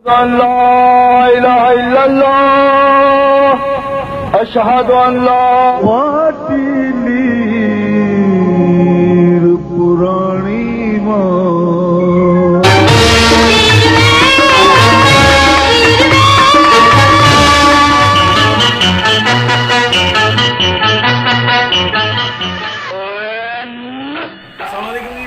لا الہ الا اللہ اشہد ان لا پرانی ماں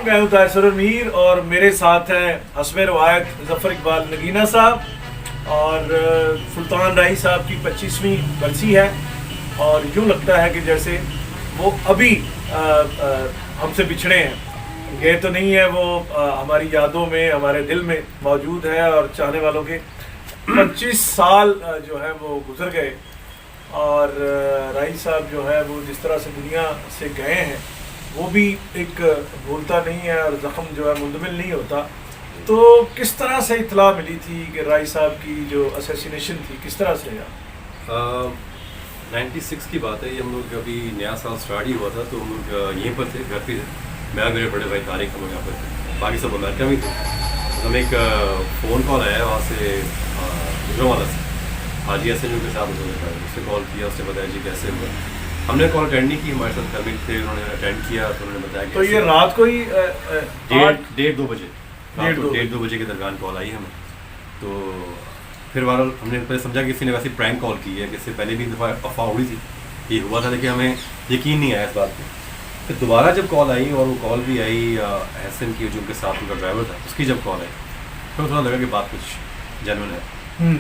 میں ہوں طاہر سرور میر اور میرے ساتھ ہیں حسب روایت ظفر اقبال نگینہ صاحب اور سلطان رائی صاحب کی 25ویں برسی ہے اور یوں لگتا ہے کہ جیسے وہ ابھی ہم سے بچھڑے ہیں، گئے تو نہیں ہے، وہ ہماری یادوں میں ہمارے دل میں موجود ہے اور چاہنے والوں کے 25 سال جو ہے وہ گزر گئے اور رائی صاحب جو ہے وہ جس طرح سے دنیا سے گئے ہیں وہ بھی ایک بھولتا نہیں ہے اور زخم جو ہے مندمل نہیں ہوتا. تو کس طرح سے اطلاع ملی تھی کہ رائی صاحب کی جو اسیسینیشن تھی کس طرح سے؟ 96 کی بات ہے، یہ ہم لوگ ابھی نیا سال اسٹارٹ ہی ہوا تھا تو ہم لوگ یہیں پر تھے، گھر پہ تھے، میں اور میرے بڑے بھائی طارق ہم لوگ یہاں پر تھے، باقی سب امریکہ میں تھے. ہمیں ایک فون کال آیا وہاں سے گجرانوالہ سے، حاجی حسن جو کے ساتھ اس سے کال کیا، اس نے بتایا جی کیسے ہوا. ہم نے کال اٹینڈ نہیں کی، ہمارے ساتھ کل تھے، انہوں نے اٹینڈ کیا تو انہوں نے بتایا کہ تو یہ رات کو ہی 1:30 بجے، رات کو 1:30 بجے کے درمیان کال آئی ہمیں. تو پھر بہرحال ہم نے پہلے سمجھا کہ کسی نے ویسے پرینک کال کی ہے، کہ اس سے پہلے بھی ایک دفعہ افواہ اڑی تھی یہ ہوا تھا، لیکن ہمیں یقین نہیں آیا اس بات پہ. پھر دوبارہ جب کال آئی اور وہ کال بھی آئی احسن کی جو ان کے ساتھ ان کا ڈرائیور تھا، اس کی جب کال آئی تو تھوڑا لگا کہ بات کچھ جینوئن ہے.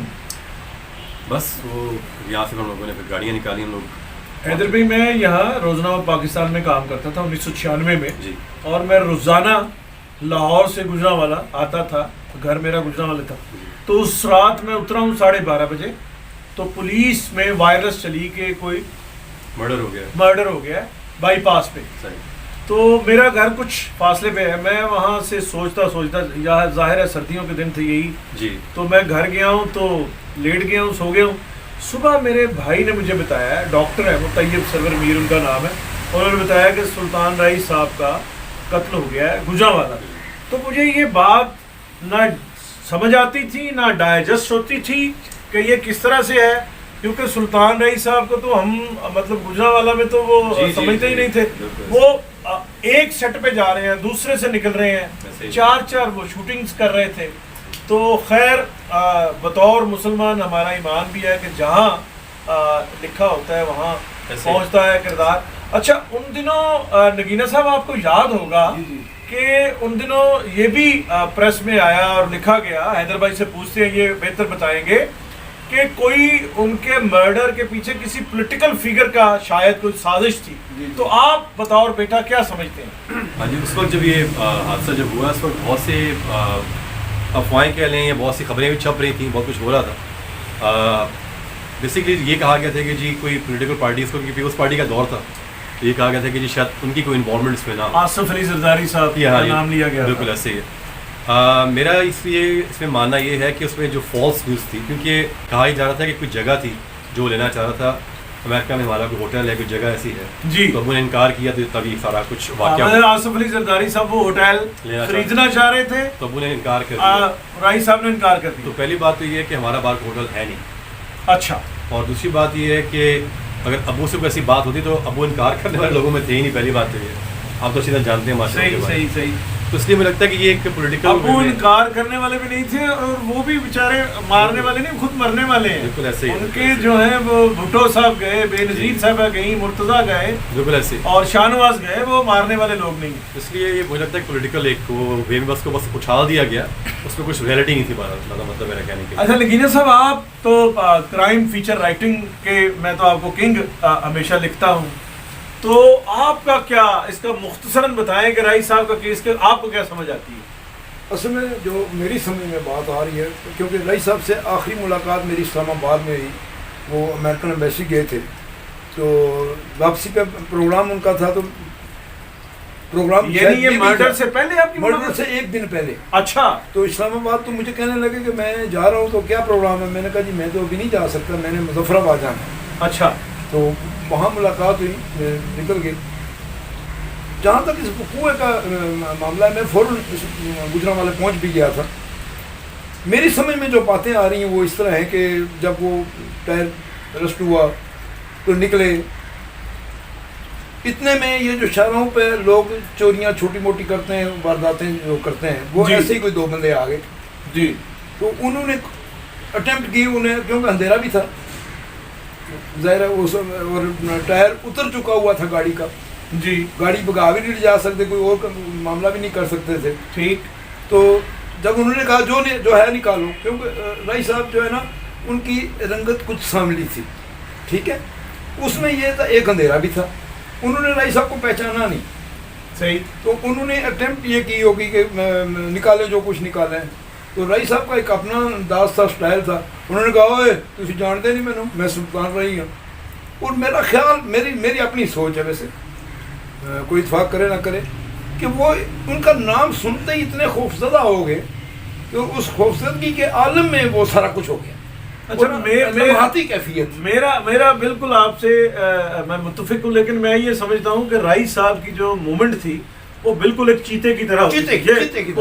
بس وہ یہاں سے ہم لوگوں نے پھر گاڑیاں نکالی. ہم لوگ حیدر بھائی میں یہاں روزنامہ پاکستان میں کام کرتا تھا 1996 میں جی، اور میں روزانہ لاہور سے گجرانوالہ آتا تھا، گھر میرا گجرانوالہ تھا. تو اس رات میں اترا ہوں 12:30 بجے، تو پولیس میں وائرس چلی کہ کوئی مرڈر ہو گیا ہے بائی پاس پہ. تو میرا گھر کچھ فاصلے پہ ہے، میں وہاں سے سوچتا یہاں ظاہر ہے سردیوں کے دن تھے یہی جی، تو میں گھر گیا ہوں تو لیٹ گیا ہوں، سو گیا ہوں. صبح میرے بھائی نے مجھے بتایا، ڈاکٹر ہے وہ، طیب سرور میر ان کا نام ہے، انہوں نے بتایا کہ سلطان رائی صاحب کا قتل ہو گیا ہے گجرانوالہ. تو مجھے یہ بات نہ سمجھ آتی تھی نہ ڈائجسٹ ہوتی تھی کہ یہ کس طرح سے ہے، کیونکہ سلطان رائی صاحب کو تو ہم مطلب گجرانوالہ میں تو وہ سمجھتے ہی نہیں تھے. وہ ایک سیٹ پہ جا رہے ہیں، دوسرے سے نکل رہے ہیں، 4 وہ شوٹنگز کر رہے تھے. تو خیر بطور مسلمان ہمارا ایمان بھی ہے کہ جہاں لکھا ہوتا ہے وہاں پہنچتا ہے کردار. اچھا، ان دنوں نگینہ صاحب آپ کو یاد ہوگا کہ ان دنوں یہ بھی پریس میں آیا اور لکھا گیا، حیدر بھائی سے پوچھتے ہیں یہ بہتر بتائیں گے، کہ کوئی ان کے مرڈر کے پیچھے کسی پولیٹیکل فگر کا شاید کوئی سازش تھی. تو آپ بطور بیٹا کیا سمجھتے ہیں؟ ہاں جی، اس وقت جب یہ حادثہ جب ہوا اس وقت بہت سے افواہیں کہہ لیں یا بہت سی خبریں بھی چھپ رہی تھیں، بہت کچھ ہو رہا تھا. بیسکلی یہ کہا گیا تھا کہ جی کوئی پولیٹیکل پارٹی، اس کو پیپلز پارٹی کا دور تھا، یہ کہا گیا تھا کہ جی شاید ان کی کوئی انوالومنٹ اس میں نہ ہو. آصف علی زرداری صاحب کا نام لیا گیا. بالکل ایسے ہی ہے. میرا اس میں ماننا یہ ہے کہ اس میں جو فالس نیوز تھی، کیونکہ کہا ہی جا رہا تھا کہ کوئی جگہ تھی جو لینا چاہ رہا تھا امریکہ میں، ہمارا کوئی ہوٹل ہے، کوئی جگہ ایسی ہے جی، تو ابو نے انکار کیا، تو تبھی سارا کچھ واقعہ. آصف علی زرداری صاحب وہ ہوٹل خریدنا چاہ رہے تھے تو ابو نے انکار کر دیا، رائی صاحب نے انکار کر دیا. تو پہلی بات تو یہ ہے کہ ہمارا بار ہوٹل ہے نہیں. اچھا، اور دوسری بات یہ ہے کہ اگر ابو سے کوئی ایسی بات ہوتی تو ابو انکار کرنے والے لوگوں میں تھے ہی نہیں. پہلی بات تو یہ آپ تو سیدھا جانتے ہیں ماشاء اللہ. صحیح. تو اس لیے مجھے لگتا ہے کہ یہ ایک پولیٹیکل، ابو انکار کرنے والے بھی نہیں تھے اور وہ بھی بیچارے مارنے والے نہیں، خود مرنے والے ہیں. بالکل ایسے ہی ان کے جو ہیں وہ بھٹو صاحب گئے، بے نظیر صاحبہ گئی، مرتضیٰ گئے، بالکل ایسے، اور شاہ نواز گئے، وہ مارنے والے لوگ نہیں. اس لیے یہ مجھے لگتا ہے پولیٹیکل ایک وہ وے میں بس کو بس اچھال دیا گیا، اس میں کچھ ریئلٹی نہیں تھی. مطلب میرا کہنے کے. اچھا نگینہ صاحب، آپ تو کرائم فیچر رائٹنگ کے، میں تو آپ کو کنگ ہمیشہ لکھتا ہوں، تو آپ کا کیا اس کا مختصراً بتائیں کہ رائی صاحب کا کیس کے آپ کو کیا سمجھ آتی ہے؟ اصل میں جو میری سمجھ میں بات آ رہی ہے، کیونکہ رائی صاحب سے آخری ملاقات میری اسلام آباد میں ہوئی، وہ امریکن ایمبیسی گئے تھے، تو واپسی کا پروگرام ان کا تھا، تو پروگرام یعنی یہ مرڈر سے پہلے، آپ کی مرڈر سے 1 دن پہلے. اچھا. تو اسلام آباد تو مجھے کہنے لگے کہ میں جا رہا ہوں، تو کیا پروگرام ہے؟ میں نے کہا جی میں تو ابھی نہیں جا سکتا، میں نے مظفر آباد جانا ہے. اچھا. تو وہاں ملاقات ہوئی، نکل گئی. جہاں تک اس کنویں کا معاملہ ہے، میں فوراً گجرانوالہ پہنچ بھی گیا تھا. میری سمجھ میں جو باتیں آ رہی ہیں وہ اس طرح ہیں کہ جب وہ ٹائر رسٹ ہوا تو نکلے، اتنے میں یہ جو شہروں پہ لوگ چوریاں چھوٹی موٹی کرتے ہیں، وارداتیں جو کرتے ہیں، وہ جی ایسے ہی کوئی 2 بندے آ گئے، جی تو انہوں نے اٹیمپٹ کی، انہیں کیونکہ اندھیرا بھی تھا ظاہر ہے، اور ٹائر اتر چکا ہوا تھا گاڑی کا، جی گاڑی بگا بھی نہیں جا سکتے، کوئی اور معاملہ بھی نہیں کر سکتے تھے. ٹھیک. تو جب انہوں نے کہا جو ہے نکالو، کیونکہ رائی صاحب جو ہے نا ان کی رنگت کچھ سانولی تھی، ٹھیک ہے، اس میں یہ تھا ایک اندھیرا بھی تھا، انہوں نے رائی صاحب کو پہچانا نہیں، صحیح. تو انہوں نے اٹیمپٹ یہ کی ہوگی کہ نکالے جو کچھ نکالیں. تو رائی صاحب کا ایک اپنا انداز تھا، اسٹائل تھا، انہوں نے کہا اوئے تسی جانتے نہیں مینوں، میں سلطان رائی ہوں. اور میرا خیال، میری اپنی سوچ ہے، ویسے کوئی اتفاق کرے نہ کرے، کہ وہ ان کا نام سنتے ہی اتنے خوفزدہ ہو گئے کہ اس خوفزدگی کے عالم میں وہ سارا کچھ ہو گیا. اچھا، لمحاتی کیفیت. میرا بالکل آپ سے میں متفق ہوں، لیکن میں یہ سمجھتا ہوں کہ رائی صاحب کی جو مومنٹ تھی وہ بالکل ایک چیتے کی طرح ہوتی چیتے کی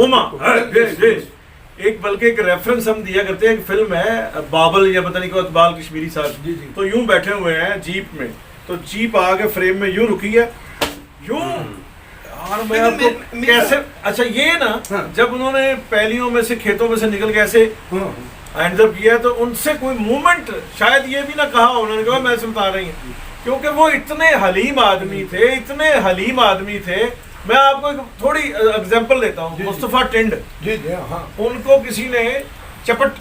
ایک بلکہ ایک ریفرنس ہم دیا کرتے ہیں، ایک فلم ہے بابل یا پتہ نہیں کو اقبال کشمیری صاحب، جی جی، تو یوں بیٹھے ہوئے ہیں جیپ میں، تو جیپ آگے فریم میں یوں رکی ہے، یوں. اور میں آپ کو کیسے، اچھا یہ نا جب انہوں نے پہلیوں میں سے کھیتوں میں سے نکل کے ایسے ہینڈ اپ کیا تو ان سے کوئی موومنٹ شاید یہ بھی نہ کہا، انہوں نے کہا میں سلطان رہی ہوں، کیونکہ وہ اتنے حلیم آدمی تھے، اتنے حلیم آدمی تھے. میں آپ کو ایک تھوڑی اگزامپل دیتا ہوں. مصطفیٰ ٹنڈ، ان کو کسی نے چپٹ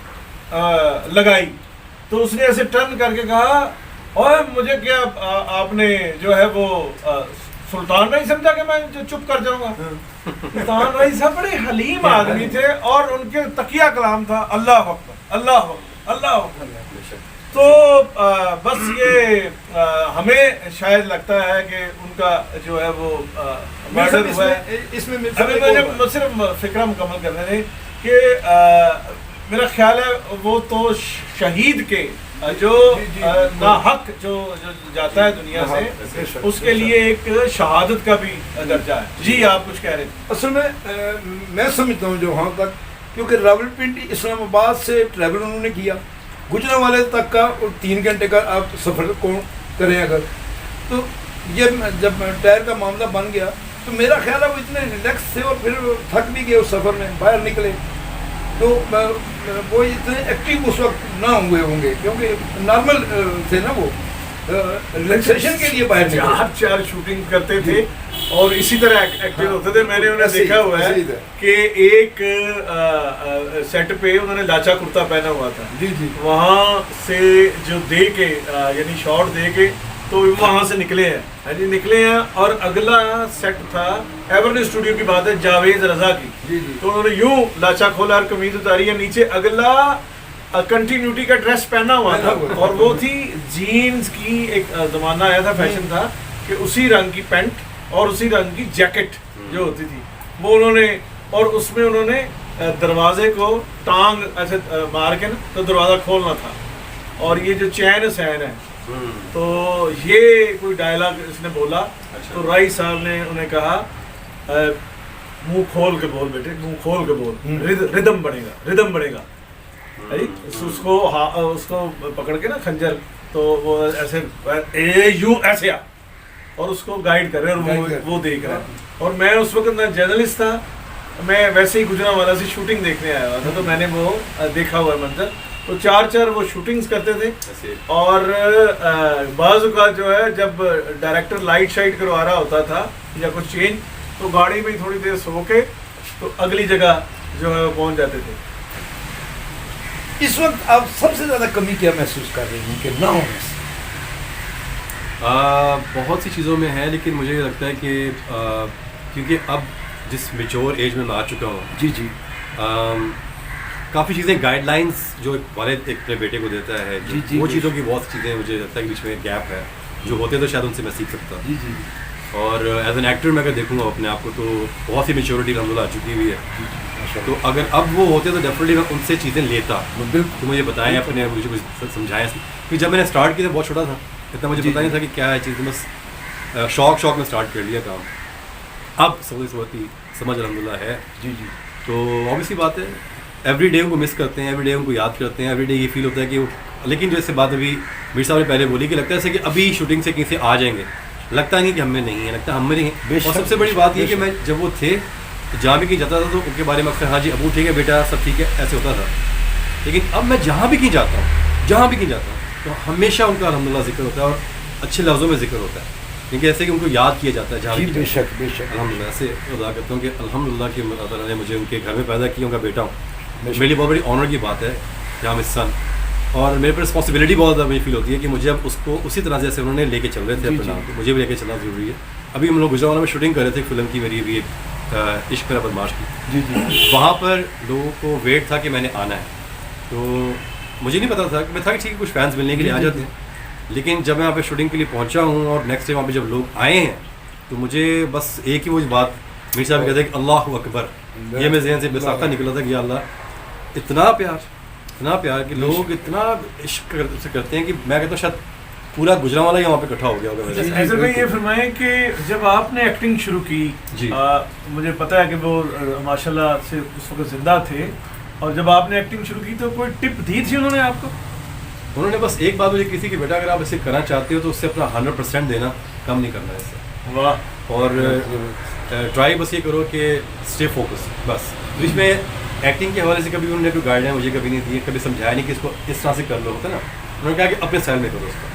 لگائی تو اس نے ایسے ٹرن کر کے کہا اوہ مجھے کیا آپ نے جو ہے وہ سلطان رائی سمجھا کہ میں چپ کر جاؤں گا. سلطان رائی صاحب بڑے حلیم آدمی تھے اور ان کے تقیہ کلام تھا اللہ اکبر اللہ اکبر اللہ اکبر. تو بس یہ ہمیں شاید لگتا ہے کہ ان کا جو ہے وہ مرڈر ہوا ہے. اس میں صرف فکرہ مکمل کرنے دیں کہ میرا خیال ہے وہ تو شہید کے جو ناحق جو جاتا ہے دنیا سے، اس کے لیے ایک شہادت کا بھی درجہ ہے. جی آپ کچھ کہہ رہے تھے. اصل میں سمجھتا ہوں جو وہاں تک، کیونکہ راولپنڈی اسلام آباد سے ٹریول انہوں نے کیا گجرانوالے تک کا، اور 3 گھنٹے کا آپ سفر کون کریں اگر، تو یہ جب ٹائر کا معاملہ بن گیا تو میرا خیال ہے وہ اتنے ریلیکس تھے اور پھر تھک بھی گئے اس سفر میں، باہر نکلے تو وہ اتنے ایکٹیو اس وقت نہ ہوئے ہوں گے، کیونکہ نارمل تھے نا، وہ ریلیکسیشن کے لیے باہر نکلے. 4 شوٹنگ کرتے تھے اور اسی طرح ایکٹیو ہوتے تھے. میں نے انہیں دیکھا ہوا ہے کہ ایک سیٹ پہ انہوں نے لاچا کرتا پہنا ہوا تھا، جی جی، وہاں سے جو دے کے یعنی شارٹ دے کے تو وہاں سے نکلے ہیں اور اگلا سیٹ تھا ایورن اسٹوڈیو کی بات ہے جاوید رضا کی. جی جی، تو انہوں نے یوں لاچا کھولا اور قمیض اتاری ہے، نیچے اگلا کنٹینیوٹی کا ڈریس پہنا ہوا تھا اور وہ تھی جینز کی. ایک زمانہ آیا تھا، فیشن تھا کہ اسی رنگ کی پینٹ اور اسی رنگ کی جیکٹ جو ہوتی تھی وہ انہوں نے، اور اس میں انہوں نے دروازے کو ٹانگ ایسے مار کے نا تو دروازہ کھولنا تھا، اور یہ جو چین سین ہے تو یہ کوئی ڈائلاگ اس نے بولا تو رائی صاحب نے انہیں کہا منہ کھول کے بول بیٹے، منہ کھول کے بول، ردم بڑھے گا. اس کو پکڑ کے نا خنجر تو وہ ایسے یوں ایسے آ اور اس کو گائیڈ کر رہے ہیں اور وہ دیکھ رہے ہیں. اور میں اس وقت نہ جرنلسٹ تھا، میں ویسے ہی گجرانوالہ سے شوٹنگ دیکھنے آیا ہوا تھا، تو میں نے وہ دیکھا ہوا منظر. تو 4 وہ شوٹنگز کرتے تھے اور بعض اوقات جو ہے جب ڈائریکٹر لائٹ شائٹ کروا رہا ہوتا تھا یا کچھ چینج تو گاڑی میں تھوڑی دیر سو کے تو اگلی جگہ جو ہے وہ پہنچ جاتے تھے. اس وقت آپ سب سے زیادہ کمی کیا محسوس کر رہے ہیں کہ نہ ہونے سے؟ بہت سی چیزوں میں ہے، لیکن مجھے یہ لگتا ہے کہ کیونکہ اب جس میچور ایج میں آ چکا ہوں، جی جی، کافی چیزیں گائیڈ لائنس جو ایک والد ایک اپنے بیٹے کو دیتا ہے، جی جی، وہ چیزوں کی بہت سی چیزیں مجھے لگتا ہے کہ بیچ میں گیپ ہے، جو ہوتے تو شاید ان سے میں سیکھ سکتا. جی جی، اور ایز این ایکٹر میں اگر دیکھوں گا اپنے آپ کو تو بہت سی میچورٹی الحمدللہ آ چکی ہوئی ہے. تو اگر اب وہ ہوتے تو ڈیفینیٹلی میں ان سے چیزیں لیتا. تو مجھے بتائیں اپنے، مجھے کچھ سمجھائیں کہ جب میں نے اسٹارٹ کیا تھا بہت چھوٹا تھا، اتنا مجھے پتہ نہیں تھا کہ کیا ہے چیز، بس شوق میں اسٹارٹ کر لیا کام. اب سمجھ الحمدللہ ہے. جی جی. تو آبویسلی بات ہے ایوری ڈے ان کو مس کرتے ہیں, ایوری ڈے ان کو یاد کرتے ہیں, ایوری ڈے یہ فیل ہوتا ہے کہ وہ, لیکن جیسے بات ابھی میر صاحب نے پہلے بولی کہ لگتا ہے کہ ابھی شوٹنگ سے کہیں سے آ جائیں گے, لگتا نہیں کہ ہم میں نہیں ہے, لگتا ہم میں نہیں ہے. اور سب سے بڑی بات یہ کہ میں جب وہ تھے جہاں بھی کہیں جاتا تھا تو ان کے بارے میں اکثر ہاں جی ابو ٹھیک ہے بیٹا سب ٹھیک ہے ایسے ہوتا تھا. لیکن اب میں جہاں بھی کہیں جاتا ہوں تو ہمیشہ ان کا الحمدللہ ذکر ہوتا ہے اور اچھے لفظوں میں ذکر ہوتا ہے, کیونکہ ایسے کہ ان کو یاد کیا جاتا ہے جہاں بھی. بے شک الحمدللہ ایسے ادا کرتا ہوں کہ الحمدللہ کہ اللہ تعالیٰ نے مجھے ان کے گھر میں پیدا کیا, ان کا بیٹا ہوں. میرے لیے بہت بڑی آنر کی بات ہے کہ ہم سن, اور میرے پر رسپانسبلٹی بہت زیادہ مجھے فیل ہوتی ہے کہ مجھے اب اس کو اسی طرح جیسے انہوں نے لے کے چل رہے تھے اپنے نام کو, مجھے بھی لے کے چلنا ضروری ہے. ابھی ہم لوگ گجرانوالہ میں شوٹنگ کر رہے تھے فلم کی, میری بھی ایک عشق میرا بدماش کی. وہاں پر لوگوں کو ویٹ تھا کہ میں نے آنا ہے, تو مجھے نہیں پتا تھا, میں تھا کہ ٹھیک ہے کچھ فینس ملنے کے لیے آ جاتے ہیں. لیکن جب میں وہاں پہ شوٹنگ کے لیے پہنچا ہوں اور نیکسٹ ڈے وہاں پہ جب لوگ آئے ہیں تو مجھے بس ایک ہی وہ بات میر صاحب کہتے ہیں کہ اللہ اکبر, یہ میرے ذہن سے بے ساختہ نکلا تھا کہ یا اللہ اتنا پیار کہ لوگ اتنا عشق کرتے ہیں کہ میں کہتا ہوں شاید پورا گجرانوالہ وہاں پہ اکٹھا ہو گیا ہوگا. حیدر بھائی یہ فرمائیں کہ جب آپ نے ایکٹنگ شروع کی, مجھے پتا ہے کہ وہ ماشاءاللہ سے اس وقت زندہ تھے, اور جب آپ نے ایکٹنگ شروع کی تو کوئی ٹپ دی تھی انہوں نے آپ کو؟ انہوں نے بس ایک بات مجھے کی تھی کہ بیٹا اگر آپ اسے کرنا چاہتے ہو تو اس سے اپنا 100% دینا, کم نہیں کرنا ہے اس سے. واہ. اور ٹرائی بس یہ کرو کہ اسٹے فوکس. بس بیچ میں ایکٹنگ کے حوالے سے کبھی انہوں نے کوئی گائیڈ مجھے کبھی نہیں دی, کبھی سمجھایا نہیں کہ اس کو اس طرح سے کر لو, ہوتا نا. انہوں نے کہا کہ اپنے اسٹائل میں کرو اس کو.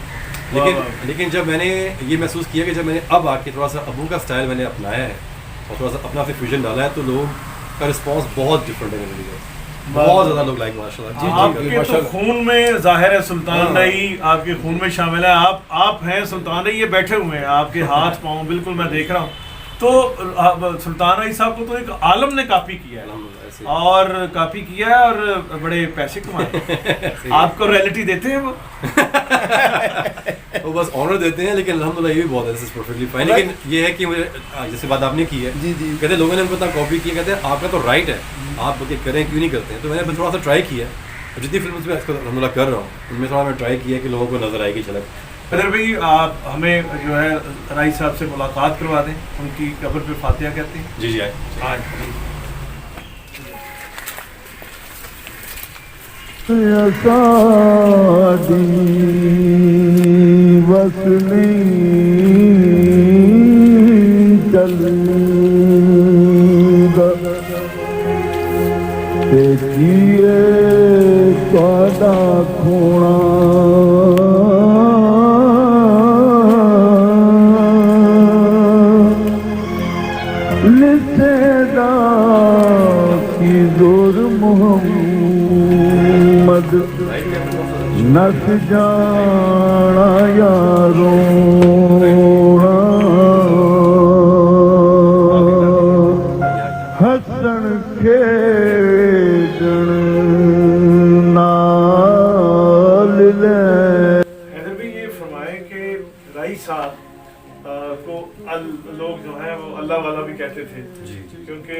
لیکن جب میں نے یہ محسوس کیا کہ جب میں نے اب آ کے تھوڑا سا ابو کا اسٹائل میں نے اپنایا ہے اور تھوڑا سا اپنا فیوژن ڈالا ہے تو لوگوں کا رسپانس بہت ڈفرینٹ ہے میرے لیے, بہت زیادہ لوگ لائک ماشاءاللہ. آپ کے تو خون میں ظاہر ہے سلطان رائی, آپ کے خون میں شامل ہے, آپ ہیں سلطان رائی, یہ بیٹھے ہوئے ہیں آپ کے ہاتھ پاؤں بالکل میں دیکھ رہا ہوں. تو سلطان رائی صاحب کو تو ایک عالم نے کاپی کیا ہے اور بڑے پیسے کمائے. آپ کو ریئلٹی دیتے ہیں وہ بس آنر دیتے ہیں, لیکن الحمدللہ یہ بھی بہت ہے پرفیکٹلی فائن. لیکن یہ ہے کہ مجھے جیسے بات آپ نے کی ہے, کہتے ہیں لوگوں نے ان کو اتنا کاپی کیا, کہتے ہیں آپ کا تو رائٹ ہے, آپ کریں کیوں نہیں کرتے ہیں. تو میں نے تھوڑا سا ٹرائی کیا, جتنی فلم میں الحمدللہ کر رہا ہوں ان میں تھوڑا میں ٹرائی کیا کہ لوگوں کو نظر آئے گی جھلک. حیدر بھائی آپ ہمیں جو ہے رائی صاحب سے ملاقات کروا دیں, ان کی قبر پہ فاتحہ کہتے ہیں. جی جی آئے. ساڈی وسنی چل تے جیے تہاڈا کھونا محمد نس جانا یارو ہسن کھیڈن نال لے. حیدر بھائی یہ فرمائے کہ رائی صاحب کو لوگ جو ہیں وہ اللہ والا بھی کہتے تھے, کیونکہ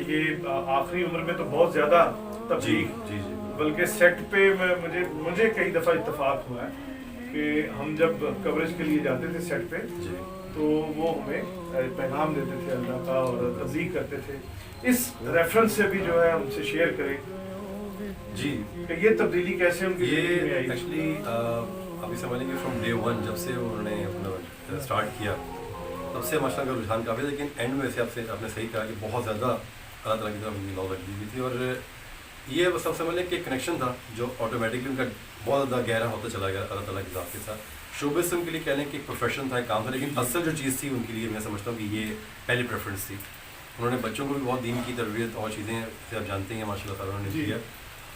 یہ آخری عمر میں تو بہت زیادہ تبلیغ, بلکہ سیٹ پہ مجھے کئی دفعہ اتفاق ہوا ہے کہ ہم جب کوریج کے لیے جاتے تھے سیٹ پہ تو وہ ہمیں پیغام دیتے تھے اللہ کا اور تبلیغ کرتے تھے. اس ریفرنس سے بھی جو ہے ہم سے شیئر کریں جی کہ یہ تبدیلی کیسے ان کی زندگی میں آئی. ایکچولی ابھی سمجھ لیں گے فرام ڈے ون جب سے انہوں نے اپنا اسٹارٹ کیا تب سے ماشاء اللہ کا رجحان کافی ہے. لیکن اینڈ میں سے آپ نے صحیح کہا کہ بہت زیادہ اللہ تعالیٰ کی طرف لو لگی ہوئی تھی, اور یہ بس سب سمجھ لیں کہ کنیکشن تھا جو آٹومیٹکلی ان کا بہت زیادہ گہرا ہوتا چلا گیا اللہ تعالیٰ کی ذات کے ساتھ. شوبز ان کے لیے کہنے کہ ایک پروفیشن تھا, ایک کام تھا, لیکن اصل جو چیز تھی ان کے لیے میں سمجھتا ہوں کہ یہ پہلی پریفرنس تھی. انہوں نے بچوں کو بھی بہت دین کی تربیت اور چیزیں سے آپ جانتے ہیں ماشاء اللہ تعالیٰ نے کیا,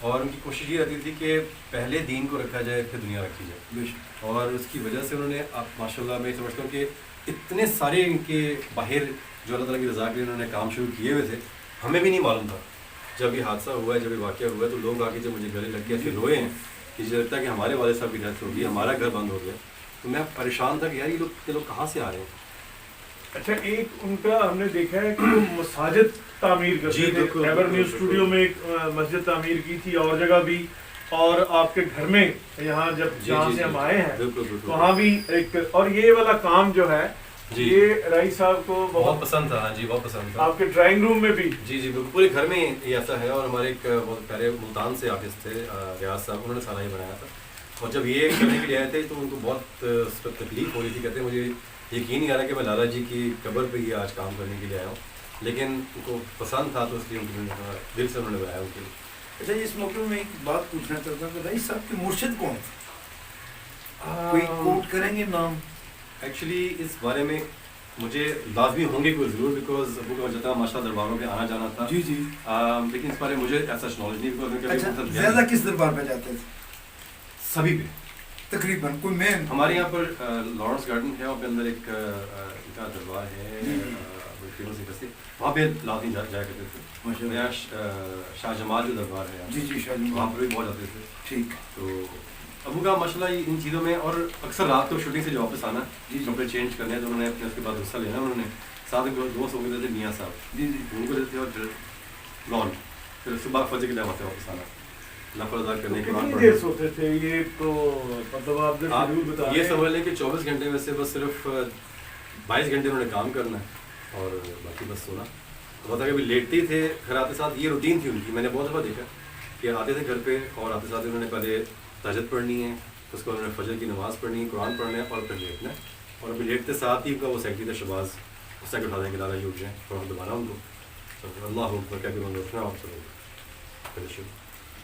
اور ان کی کوشش یہ رہتی تھی کہ پہلے دین کو رکھا جائے پھر دنیا رکھی جائے. اور اس کی وجہ سے انہوں نے آپ ماشاء اللہ میں سمجھتا ہوں کہ اتنے سارے ان کے باہر جو اللہ تعالیٰ کی رضا کے لیے انہوں نے کام شروع کیے ہوئے تھے, ہمیں بھی نہیں معلوم تھا. جب یہ حادثہ ہوا ہے, جب یہ واقعہ ہوا ہے, تو لوگ آ کے جب مجھے گلے لگ کے ایسے روئے ہیں کہ مجھے لگتا ہے کہ ہمارے والد صاحب کی ڈیتھ ہوگی, ہمارا گھر بند ہو گیا. تو میں پریشان تھا کہ یار یہ لوگ کہاں سے آ رہے ہیں. اچھا, ایک ان کا ہم نے دیکھا ہے کہ وہ مساجد تعمیر کرتے تھے, ایور نیو اسٹوڈیو میں ایک مسجد تعمیر کی تھی, اور جگہ بھی, اور آپ کے گھر میں یہاں جہاں سے ہم آئے ہیں وہاں بھی ایک, اور یہ والا کام جو ہے جی یہ رائی صاحب کو بہت بہت پسند تھا. ہاں جی بہت پسند تھا. آپ کے ڈرائنگ روم میں بھی. جی بالکل پورے گھر میں یہ ایسا ہے. اور ہمارے ایک بہت پیارے ملتان سے آرٹسٹ تھے ریاض صاحب, انہوں نے سارا یہ بنایا تھا. اور جب یہ کرنے کے لیے آئے تھے تو ان کو بہت اس پر تکلیف ہو رہی تھی. کہتے ہیں مجھے یقین نہیں آ رہا کہ میں لالا جی کی قبر پہ یہ آج کام کرنے کے لیے آیا ہوں, لیکن ان کو پسند تھا تو اس لیے انہوں نے دل سے انہوں نے بنایا ان کے لیے. اچھا اس موقع میں ایک بات پوچھنا چاہتا ہوں کہ رئیس صاحب کے مرشد کون تھے؟ کوئی کوٹ کریں گے نام؟ ایکچولی اس بارے میں مجھے لازمی ہوں گے کوئی ضرور, بیکاز ابو کا وجہ تھا ماشاء درباروں پہ آنا جانا تھا. جی جی. لیکن اس بارے میں مجھے ایسا نالج نہیں. اچھا زیادہ کس دربار پہ جاتے تھے؟ سبھی پہ تقریباً کوئی مین. ہمارے یہاں پر لارنس گارڈن ہے, وہاں پہ اندر ایک ان کا دربار ہے فیمس یونیورسٹی, وہاں پہ لازمی جایا کرتے تھے. یہاں شاہ جمال جو دربار ہے جی جی شاہ جمال, وہاں پر بھی بہت جاتے تھے. ٹھیک. تو ابو کا ماشاء اللہ ان چیزوں میں, اور اکثر رات کو شوٹنگ سے جو واپس آنا, کپڑے چینج کرنے ہیں, تو انہوں نے اپنے اس کے بعد حصہ لینا. انہوں نے ساتھ میں دوست ہو گئے تھے میاں صاحب, جی جی ان کو دیتے اور پھر لانچ, پھر صبح فجر کے ٹائم وہاں سے واپس آنا, نفل ادا کرنے کے کتنی بعد دیر سوتے تھے یہ تو مطلب آپ یہ سمجھ لیں کہ 24 گھنٹے میں سے بس صرف 22 گھنٹے انہوں نے کام کرنا ہے اور باقی بس سونا. بتا کہ ابھی لیٹتے تھے, پھر آتے ساتھ یہ روٹین تھی ان کی. میں نے بہت دفعہ دیکھا کہ آتے تھے گھر پہ اور آتے ساتھ انہوں نے پہلے تہجد پڑھنی ہے, اس کو انہوں نے فجر کی نماز پڑھنی ہے, قرآن پڑھنا ہے, اور پھر لیٹنا ہے. اور ابھی لیٹتے ساتھ ہی ان کا وہ سیکٹری تھا شہباز, اس سے اٹھا دیں گے لالا یہ اٹھ جائیں, تھوڑا دبانا ان کو, اللہ اکبر کیا کہ انہوں نے اٹھنا, آپ پھر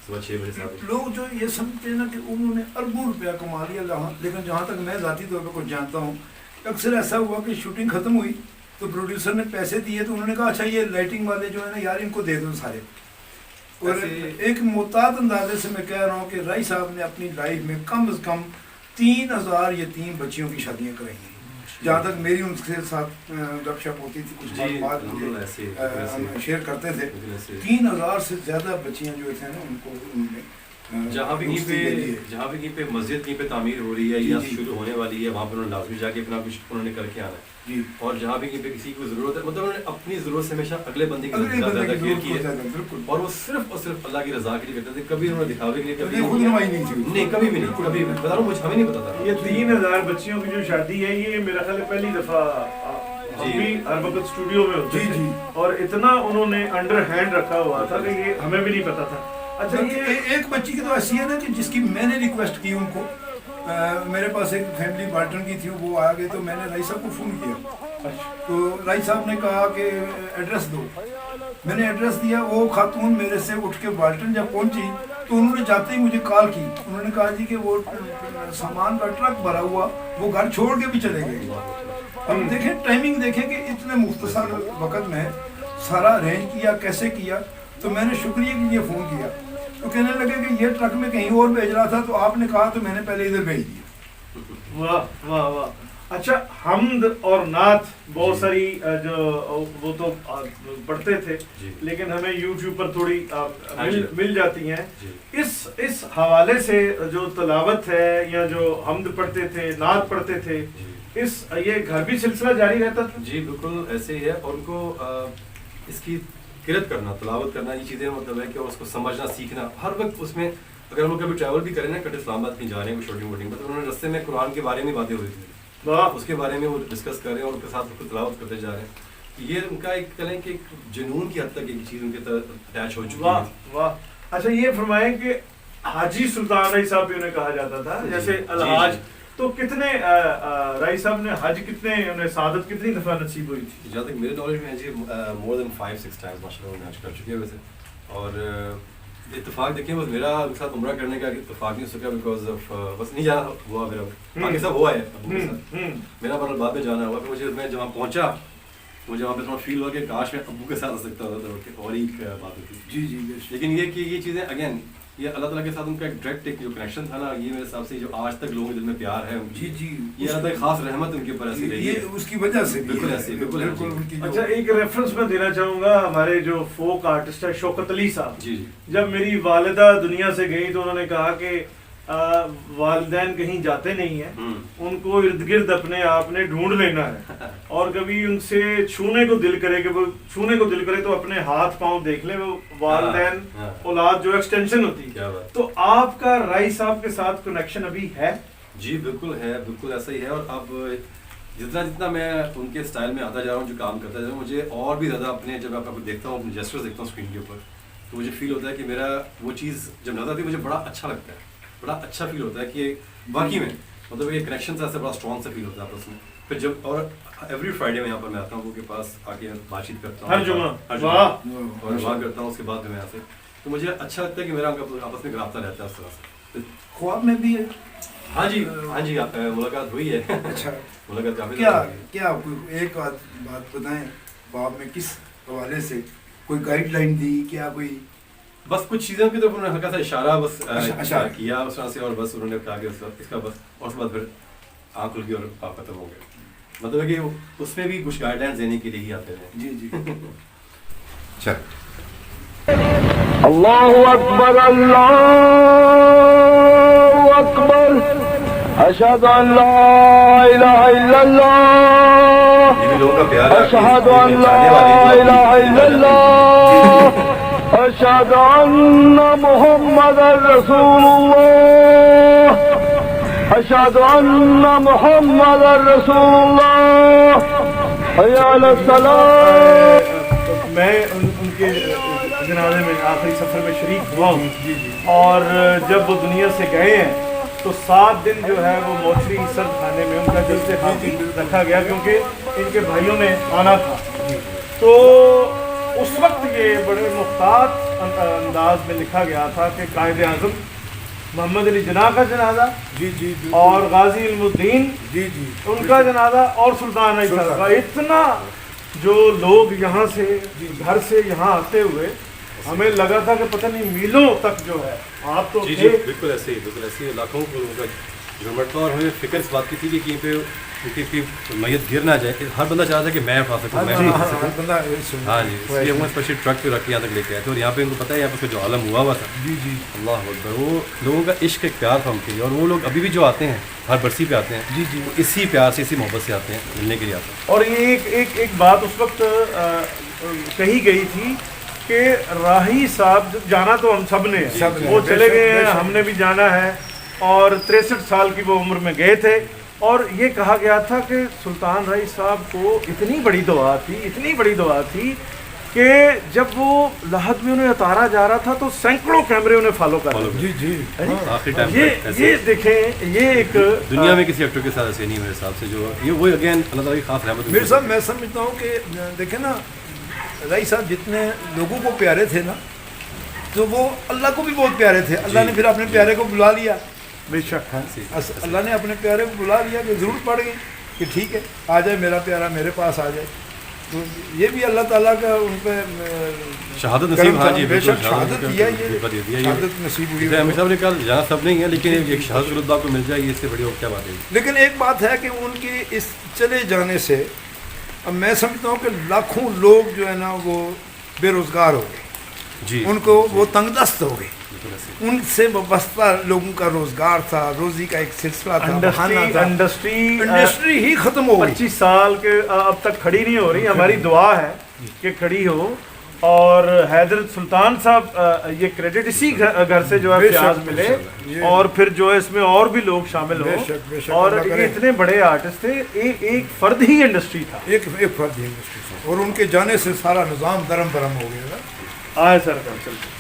صبح 6 بجے سے. لوگ جو یہ سمجھتے ہیں نا کہ انہوں نے اربوں روپیہ کما لیا, لیکن جہاں تک میں ذاتی طور پہ کچھ جانتا ہوں, اکثر ایسا ہوا کہ شوٹنگ ختم ہوئی تو پروڈیوسر نے پیسے دیے تو انہوں نے کہا اچھا یہ لائٹنگ والے جو ہے نا یار ان کو دے دو سارے. اور ایک محتاط اندازے سے میں کہہ رہا ہوں کہ رائی صاحب نے اپنی لائف میں کم از کم 3000 یتیم بچیوں کی شادیاں کرائی ہیں. جہاں تک میری ان کے ساتھ گپ شپ ہوتی تھی, کچھ بات مجھے شیئر کرتے تھے, 3000 سے زیادہ بچیاں جو تھے نا ان کو انہوں نے جہاں بھی کہیں پہ مسجد کہیں پہ تعمیر ہو رہی ہے یا شروع ہونے والی ہے, وہاں پہ انہوں نے لازمی جا کے اپنا کچھ انہوں نے کر کے آنا ہے. اور جہاں بھی کہیں پہ کسی کو ضرورت ہے, مطلب انہوں نے اپنی ضرورت سے ہمیشہ اگلے بندے کی زیادہ کیئر کی ہے, اور وہ صرف اور صرف اللہ کی رضا کے لیے کرتے تھے. کبھی انہوں نے دکھاوے کے لیے نہیں, کبھی بھی نہیں, کبھی بتا رہا ہوں مجھے ہمیں نہیں پتا تھا. یہ 3000 بچیوں کی جو شادی ہے یہ میرا خیال ہے پہلی دفعہ بھی ہر وقت اسٹوڈیو میں ہوتی تھی, اور اتنا انہوں نے انڈر ہینڈ رکھا ہوا تھا کہ یہ ہمیں بھی نہیں پتا تھا. اچھا یہ ایک بچی کی تو ایسی ہے نا کہ جس کی میں نے ریکویسٹ کی ان کو, میرے پاس ایک فیملی بارٹن کی تھی, وہ آ گئے تو میں نے رائی صاحب کو فون کیا, تو رائی صاحب نے کہا کہ ایڈریس دو. میں نے ایڈریس دیا, وہ خاتون میرے سے اٹھ کے بالٹن جب پہنچی تو انہوں نے جاتے ہی مجھے کال کی. انہوں نے کہا جی کہ وہ سامان کا ٹرک بھرا ہوا, وہ گھر چھوڑ کے بھی چلے گئے. اب دیکھیں ٹائمنگ دیکھیں کہ اتنے مختصر وقت میں سارا ارینج کیا, کیسے کیا. تو میں نے شکریہ کے لیے فون کیا, تو کہنے لگے کہ یہ ٹرک میں کہیں اور بھیج رہا تھا, تو آپ نے کہا تو میں نے پہلے ادھر بھیج دیا. واہ واہ واہ. اچھا حمد اور نعت بہت ساری جو وہ تو پڑھتے تھے, لیکن ہمیں یوٹیوب پر تھوڑی مل جاتی ہیں. اس حوالے سے جو تلاوت ہے یا جو حمد پڑھتے تھے, نعت پڑھتے تھے, یہ گھر بھی سلسلہ جاری رہتا تھا؟ جی بالکل ایسے ہی ہے. اور ان کو اس کی قرت کرنا, تلاوت کرنا, یہ چیزیں مطلب ہے کہ اس کو سمجھنا, سیکھنا ہر وقت. اس میں اگر ہم لوگ کبھی ٹریول بھی کریں نا, کبھی اسلام آباد کہیں جا رہے ہیں کوئی شوٹنگ ووٹنگ پر, تو انہوں نے رستے میں قرآن کے بارے میں باتیں ہوئی تھی, اس کے بارے میں وہ ڈسکس کر رہے ہیں اور ان کے ساتھ تلاوت کرتے جا رہے ہیں. یہ ان کا ایک کہیں کہ جنون کی حد تک ایک چیز ان کے اٹیچ ہو چکی ہے. واہ واہ. اچھا یہ فرمائیں کہ حاجی سلطان رائی صاحب بھی انہیں کہا جاتا تھا, جیسے الحاج, تو کتنے رائی صاحب نے حج کتنے, انہیں سعادت کتنی دفعہ نصیب ہوئی تھی؟ جہاں تک میرے نالج میں ہے جی مور دین 5-6 ٹائمز ماشاء اللہ حج کر چکے ہیں ویسے. اور اتفاق دیکھیں بس میرا ساتھ عمرہ کرنے کا اتفاق نہیں ہو سکا بیکاز آف بس نہیں جانا ہوا میرا, باقی سب ہوا ہے ابو کے ساتھ, میرا بہت بعد میں جانا ہوا. پھر مجھے میں جب وہاں پہنچا مجھے وہاں پہ تھوڑا فیل ہوا کہ کاش میں ابو کے ساتھ آ سکتا ہوتا تو اور ہی بات ہوتی. جی جی. لیکن یہ کہ یہ چیزیں اگین یہ اللہ تعالیٰ کے ساتھ ان کا ایک ڈائریکٹ ایک جو کنیکشن تھا نا, یہ میرے حساب سے جو آج تک لوگوں کے دل میں پیار ہے, جی جی, یہ اللہ تعالیٰ خاص رحمت ان کے اوپر ایسی رہی ہے, یہ اس کی وجہ سے بالکل ایسے بالکل. اچھا ایک ریفرنس میں دینا چاہوں گا, ہمارے جو فوک آرٹسٹ ہے شوکت علی صاحب, جی جب میری والدہ دنیا سے گئی تو انہوں نے کہا کہ والدین کہیں جاتے نہیں ہیں, ان کو ارد گرد اپنے آپ نے ڈھونڈ لینا ہے, اور کبھی ان سے چھونے کو دل کرے کہ وہ چھونے کو دل کرے تو اپنے ہاتھ پاؤں دیکھ لیں, وہ والدین اولاد جو ایکسٹینشن ہوتی ہے. تو آپ کا رائی صاحب کے ساتھ کنیکشن ابھی ہے؟ جی بالکل ہے, بالکل ایسا ہی ہے. اور اب جتنا جتنا میں ان کے اسٹائل میں آتا جا رہا ہوں، جو کام کرتا جا رہا ہوں، مجھے اور بھی زیادہ اپنے جب میں دیکھتا ہوں، اپنے جیسچرز دیکھتا ہوں اسکرین کے اوپر، تو مجھے فیل ہوتا ہے کہ میرا وہ چیز جب نظر آتی ہے مجھے بڑا اچھا لگتا ہے، بڑا اچھا فیل ہوتا ہے کہ واقعی میں مطلب یہ کنیکشن ایسا بڑا اسٹرانگ سا فیل ہوتا ہے آپس میں. پھر جب اور ایوری فرائیڈے میں یہاں پر میں آتا ہوں وہ کے پاس آ کے بات چیت کرتا ہوں، ہر جمعہ اور دعا کرتا ہوں، اس کے بعد میں یہاں سے تو مجھے اچھا لگتا ہے کہ میرا آپس میں رابطہ رہتا ہے اس طرح سے. خواب میں بھی ہے. ہاں جی ملاقات ہوئی ہے. اچھا ملاقات کافی کیا کوئی ایک بات بتائیں، خواب میں کس حوالے سے کوئی گائیڈ لائن دی کیا کوئی؟ بس کچھ چیزوں کی طرف انہوں نے ہلکا سا اشارہ بس کیا اس طرح سے، اور بس انہوں نے کہا کہ اس کا بس، اور اس کے بعد پھر آنکھ کھل گئی اور آپ ختم ہو گئے. مطلب ہے کہ اس میں بھی کچھ گائیڈ لائنس دینے کے لیے ہی آتے ہیں. جی جی. چل اللہ اکبر اللہ اکبر اشہد ان لا الہ الا اللہ یہ بھی لوگوں کا پیار ہے. اشہد ان لا الہ الا اللہ اشہد ان محمد رسول اللہ اشہد ان محمد رسول اللہ حی علی الصلاۃ. میں ان کے جنازے میں آخری سفر میں شریک ہوا ہوں، اور جب وہ دنیا سے گئے ہیں تو 7 دن جو ہے وہ موچری سرد خانے میں ان کا جلد خاکی رکھا گیا، کیونکہ ان کے بھائیوں نے آنا تھا. تو اس وقت یہ بڑے محتاط انداز میں لکھا گیا تھا کہ قائد اعظم محمد علی جناح کا جنازہ جی جی اور غازی علم الدین جی جی ان کا جنازہ اور سلطان رئیس صاحب کا. اتنا جو لوگ یہاں سے گھر سے یہاں آتے ہوئے ہمیں لگا تھا کہ پتہ نہیں میلوں تک جو ہے آپ تو جی جی بالکل ایسے ہی لاکھوں کو لوگوں کا جھرمٹ تھا. اور ہمیں فکر اس بات کی تھی کہ کہیں پہ ان کی میت گر نہ جائے. ہر بندہ چاہتا ہے کہ میں اٹھا سکوں، میں اٹھا سکوں. ہاں جی، اس لیے ہم اسپیشلی ٹرک پہ رکھ کے یہاں تک لے کے آئے تھے. اور یہاں پہ ان کو پتہ ہے یہاں پہ جو عالم ہوا تھا. جی جی. اللہ اکبر، وہ لوگوں کا عشق ایک پیار تھا ان کے لیے. اور وہ لوگ ابھی بھی جو آتے ہیں ہر برسی پہ آتے ہیں، جی جی، اسی پیار سے اسی محبت سے آتے ہیں، ملنے کے لیے آتے ہیں. اور یہ ایک بات اس وقت کہی گئی تھی کہ راہی صاحب جانا تو ہم سب نے ہے، وہ چلے گئے ہیں، ہم نے بھی جانا ہے. اور 63 سال کی وہ عمر میں گئے تھے. اور یہ کہا گیا تھا کہ سلطان رئیس صاحب کو اتنی بڑی دعا تھی کہ جب وہ لحد میں انہیں اتارا جا رہا تھا تو سینکڑوں کیمرے انہیں فالو کر رہے جی جی. آخری ٹائم یہ دیکھیں، یہ ایک دنیا میں کسی ایکٹر کے ساتھ ایسے نہیں میرے حساب سے. جو یہ وہ اگین اللہ تعالیٰ کی خاص رحمت. میرے صاحب میں سمجھتا ہوں کہ دیکھیں نا، رئیس صاحب جتنے لوگوں کو پیارے تھے نا، تو وہ اللہ کو بھی بہت پیارے تھے. اللہ نے پھر اپنے پیارے کو بلا لیا. بے شک ہے، اللہ نے اپنے پیارے کو بلا لیا کہ ضرورت پڑ گئی کہ ٹھیک ہے آ جائے میرا پیارا، میرے پاس آ جائے. تو یہ بھی اللہ تعالیٰ کا ان پہ شہادت نصیب. ہاں جی بے بالکل، شک شہادت دیا، یہ شہادت نصیب ہوئی. امیر صاحب نے کہا جہاں سب نہیں ہے لیکن ایک شہادت رتبہ آپ کو مل جائے گی، اس سے بڑی اور کیا بات ہے. لیکن ایک بات ہے کہ ان کے اس چلے جانے سے اب میں سمجھتا ہوں کہ لاکھوں لوگ جو ہے نا وہ بے روزگار ہو گئے. جی ان کو وہ تنگ دست ہو گئے. ان سے وابستہ لوگوں کا روزگار تھا، روزی کا ایک سلسلہ تھا. انڈسٹری ہی ختم ہو گئی. 25 سال کے اب تک کھڑی نہیں ہو رہی. ہماری دعا ہے کہ کھڑی ہو. اور حیدر سلطان صاحب یہ کریڈٹ اسی گھر سے جو ہے فیاض ملے، اور پھر جو ہے اس میں اور بھی لوگ شامل ہوں. اور یہ اتنے بڑے آرٹسٹ تھے، ایک فرد ہی انڈسٹری تھا، ایک فرد ہی انڈسٹری تھا. اور ان کے جانے سے سارا نظام درم برم ہو گیا. آئے سر چلتے